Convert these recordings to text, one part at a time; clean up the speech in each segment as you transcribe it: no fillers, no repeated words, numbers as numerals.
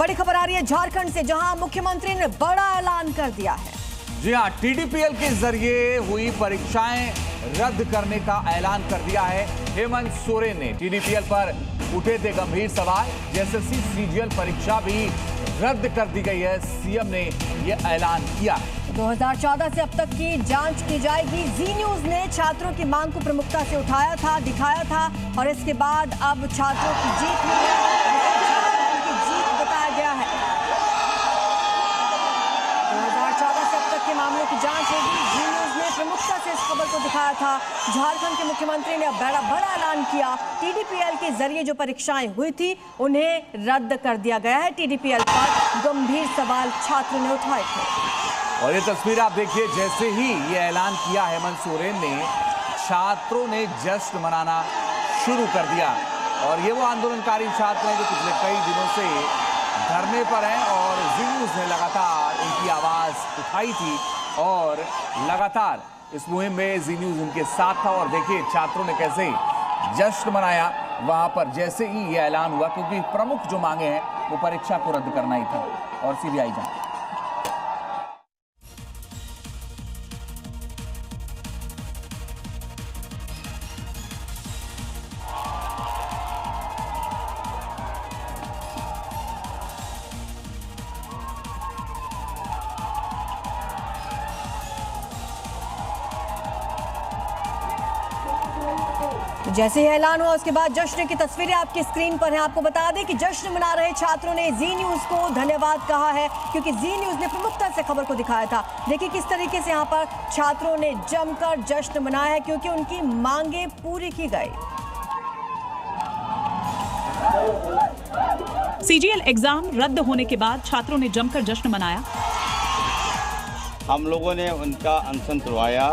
बड़ी खबर आ रही है झारखंड से, जहां मुख्यमंत्री ने बड़ा ऐलान कर दिया है। जी हां, टीडीपीएल के जरिए हुई परीक्षाएं रद्द करने का ऐलान कर दिया है हेमंत सोरेन ने। टीडीपीएल पर उठे थे गंभीर सवाल, एसएससी सीजीएल परीक्षा भी रद्द कर दी गई है। सीएम ने यह ऐलान किया। 2014 से अब तक की जांच की जाएगी। जी न्यूज ने छात्रों की मांग को प्रमुखता से उठाया था, दिखाया था, और इसके बाद अब छात्रों की जीत हुई है, की जीत बताया गया है। 2014 से अब तक के मामलों की जांच होगी। जी न्यूज ने प्रमुखता से इस खबर को दिखाया था। झारखंड के मुख्यमंत्री ने बड़ा ऐलान किया। टीडीपीएल के जरिए जो परीक्षाएं हुई थी उन्हें रद्द कर दिया गया है। टीडीपीएल पर गंभीर सवाल छात्रों ने उठाए थे। और ये तस्वीर आप देखिए, जैसे ही ये ऐलान किया हेमंत सोरेन ने, छात्रों ने जश्न मनाना शुरू कर दिया। और ये वो आंदोलनकारी छात्र हैं जो पिछले कई दिनों से धरने पर हैं, और जी न्यूज ने लगातार उनकी आवाज उठाई थी और लगातार इस मुहिम में जी न्यूज उनके साथ था। और देखिए छात्रों ने कैसे जश्न मनाया वहां पर जैसे ही ये ऐलान हुआ, क्योंकि प्रमुख जो मांगे हैं वो परीक्षा को रद्द करना ही था और सीबीआई जांच। जैसे ही ऐलान हुआ उसके बाद जश्न की तस्वीरें आपकी स्क्रीन पर हैं। आपको बता दें कि जश्न मना रहे छात्रों ने जी न्यूज को धन्यवाद कहा है, क्योंकि जी न्यूज ने प्रमुखता से खबर को दिखाया था। देखिए किस तरीके से यहाँ पर छात्रों ने जमकर जश्न मनाया है, क्योंकि उनकी मांगे पूरी की गई। सीजीएल एग्जाम रद्द होने के बाद छात्रों ने जमकर जश्न मनाया। हम लोगों ने उनका अनशन तुड़वाया,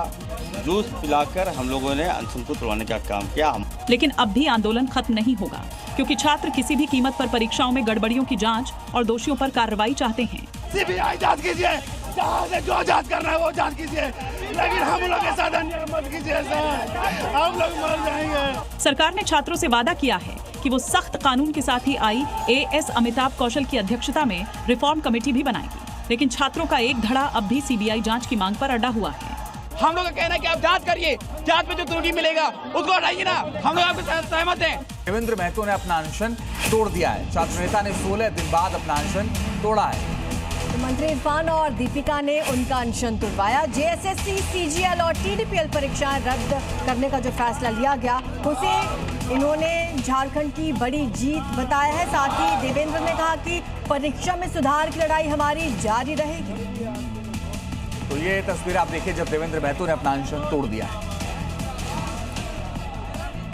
जूस पिलाकर हम लोगों ने अनशन को तुड़वाने का काम किया। लेकिन अब भी आंदोलन खत्म नहीं होगा, क्योंकि छात्र किसी भी कीमत पर परीक्षाओं में गड़बड़ियों की जांच और दोषियों पर कार्रवाई चाहते हैं। सीबीआई जांच कीजिए, जहां से जो जांच करना है वो जांच कीजिए, लेकिन हम लोग के साथ अन्याय मत कीजिए सर, हम लोग मर जाएंगे। सरकार ने छात्रों से वादा किया है कि वो सख्त कानून के साथ ही आई एएस अमिताभ कौशल की अध्यक्षता में रिफॉर्म कमेटी भी बनाएगी। लेकिन छात्रों का एक धड़ा अब भी सीबीआई जांच की मांग पर अड़ा हुआ है। हम लोग का कहना है कि आप जांच करिए, जांच में जो त्रुटि मिलेगा उसको हटाइए ना, हम लोग आपके साथ सहमत हैं। देवेंद्र महतो ने अपना अनशन तोड़ दिया है। छात्र नेता ने 16 दिन बाद अपना अनशन तोड़ा है। मंत्री इरफान और दीपिका ने उनका अनशन तुड़वाया। जेएसएससी, सीजीएल और टीडीपीएल परीक्षाएं रद्द करने का जो फैसला लिया गया उसे इन्होंने झारखंड की बड़ी जीत बताया है। साथ ही देवेंद्र ने कहा कि परीक्षा में सुधार की लड़ाई हमारी जारी रहेगी। तो ये तस्वीर आप देखिए जब देवेंद्र महतो ने अपना अनशन तोड़ दिया है।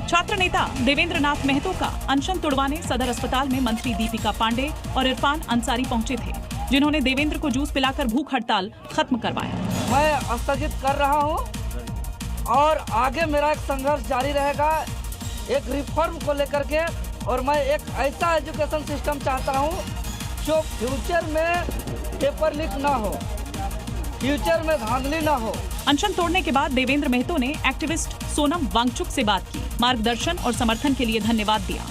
छात्र नेता देवेंद्र नाथ महतो का अनशन तुड़वाने सदर अस्पताल में मंत्री दीपिका पांडे और इरफान अंसारी पहुंचे थे, जिन्होंने देवेंद्र को जूस पिलाकर भूख हड़ताल खत्म करवाया। मैं स्थगित कर रहा हूं और आगे मेरा एक संघर्ष जारी रहेगा, एक रिफॉर्म को लेकर के। और मैं एक ऐसा एजुकेशन सिस्टम चाहता हूं जो फ्यूचर में पेपर लीक ना हो, फ्यूचर में धांधली ना हो। अनशन तोड़ने के बाद देवेंद्र महतो ने एक्टिविस्ट सोनम वांगचुक से बात की, मार्गदर्शन और समर्थन के लिए धन्यवाद दिया।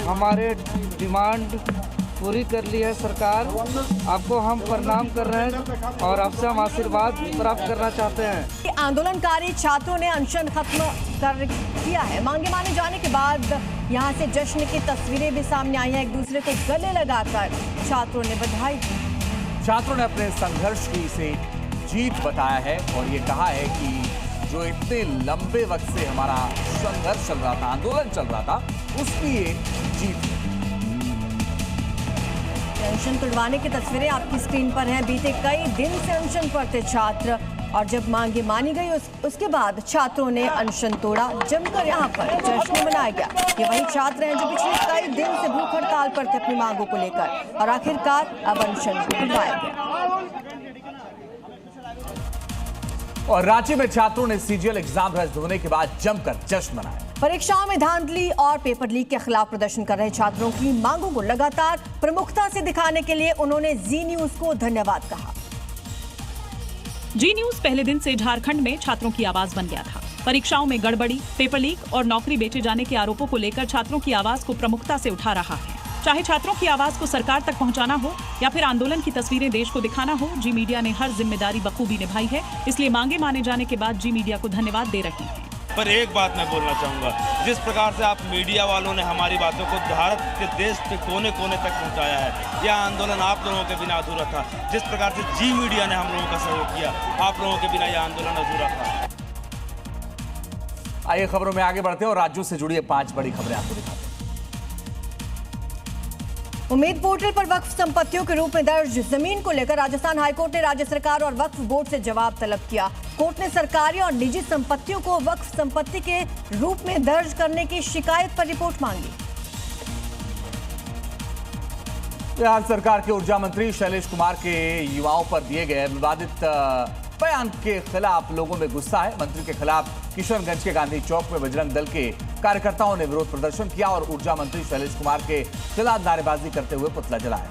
हमारे डिमांड पूरी कर ली है सरकार, आपको हम प्रणाम कर रहे हैं और आपसे हम आशीर्वाद प्राप्त करना चाहते हैं। आंदोलनकारी छात्रों ने अनशन खत्म कर किया है। मांगे माने जाने के बाद यहां से जश्न की तस्वीरें भी सामने आई हैं। एक दूसरे को गले लगाकर छात्रों ने बधाई दी। छात्रों ने अपने संघर्ष की इसे जीत बताया है और ये कहा है कि जो इतने लंबे वक्त से हमारा संघर्ष चल रहा था, आंदोलन चल रहा था, उसकी ये जीत है। अनशन तुड़वाने की तस्वीरें आपकी स्क्रीन पर हैं। बीते कई दिन से अनशन पर थे छात्र, और जब मांगे मानी गई उसके बाद छात्रों ने अनशन तोड़ा। जमकर यहाँ पर जश्न मनाया गया। ये वही छात्र हैं जो पिछले कई दिन से भूख हड़ताल पर थे अपनी मांगों को लेकर, और आखिरकार अब अनशन तुड़वाया गया। और रांची में छात्रों ने सीजीएल एग्जाम रद्द होने के बाद जमकर जश्न मनाया। परीक्षाओं में धांधली और पेपर लीक के खिलाफ प्रदर्शन कर रहे छात्रों की मांगों को लगातार प्रमुखता से दिखाने के लिए उन्होंने जी न्यूज को धन्यवाद कहा। जी न्यूज पहले दिन से झारखंड में छात्रों की आवाज बन गया था। परीक्षाओं में गड़बड़ी, पेपर लीक और नौकरी बेचे जाने के आरोपों को लेकर छात्रों की आवाज को प्रमुखता से उठा रहा है। चाहे छात्रों की आवाज को सरकार तक पहुंचाना हो या फिर आंदोलन की तस्वीरें देश को दिखाना हो, जी मीडिया ने हर जिम्मेदारी बखूबी निभाई है। इसलिए मांगे माने जाने के बाद जी मीडिया को धन्यवाद दे रही है। पर एक बात मैं बोलना चाहूँगा, जिस प्रकार से आप मीडिया वालों ने हमारी बातों को भारत के देश के कोने कोने तक पहुँचाया है, यह आंदोलन आप लोगों के बिना अधूरा था। जिस प्रकार से जी मीडिया ने हम लोगों का सहयोग किया, आप लोगों के बिना यह आंदोलन अधूरा था। आइए खबरों में आगे बढ़ते हैं और राज्यों से जुड़ी 5 बड़ी खबरें आपको दिखाते हैं। उम्मीद पोर्टल पर वक्फ संपत्तियों के रूप में दर्ज जमीन को लेकर राजस्थान हाईकोर्ट ने राज्य सरकार और वक्फ बोर्ड से जवाब तलब किया। कोर्ट ने सरकारी और निजी संपत्तियों को वक्फ संपत्ति के रूप में दर्ज करने की शिकायत पर रिपोर्ट मांगी। बिहार सरकार के ऊर्जा मंत्री शैलेश कुमार के युवाओं पर दिए गए विवादित बयान के खिलाफ लोगों में गुस्सा है। मंत्री के खिलाफ किशनगंज के गांधी चौक में बजरंग दल के कार्यकर्ताओं ने विरोध प्रदर्शन किया और ऊर्जा मंत्री शैलेश कुमार के खिलाफ नारेबाजी करते हुए पुतला जलाया।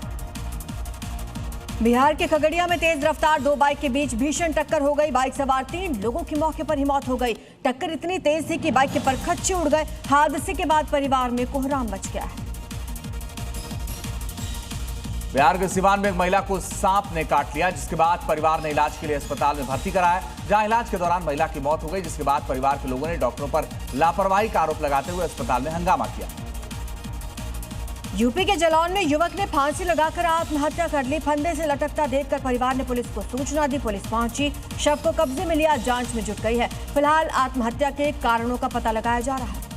बिहार के खगड़िया में तेज रफ्तार 2 बाइक के बीच भीषण टक्कर हो गई। बाइक सवार 3 लोगों की मौके पर ही मौत हो गई। टक्कर इतनी तेज थी कि बाइक के परखच्चे उड़ गए। हादसे के बाद परिवार में कोहराम मच गया है। बिहार के सिवान में एक महिला को सांप ने काट लिया, जिसके बाद परिवार ने इलाज के लिए अस्पताल में भर्ती कराया, जहां इलाज के दौरान महिला की मौत हो गई। जिसके बाद परिवार के लोगों ने डॉक्टरों पर लापरवाही का आरोप लगाते हुए अस्पताल में हंगामा किया। यूपी के जालौन में युवक ने फांसी लगाकर आत्महत्या कर ली। फंदे से लटकता देखकर परिवार ने पुलिस को सूचना दी। पुलिस पहुंची, शव को कब्जे में लिया, जांच में जुट गई है। फिलहाल आत्महत्या के कारणों का पता लगाया जा रहा है।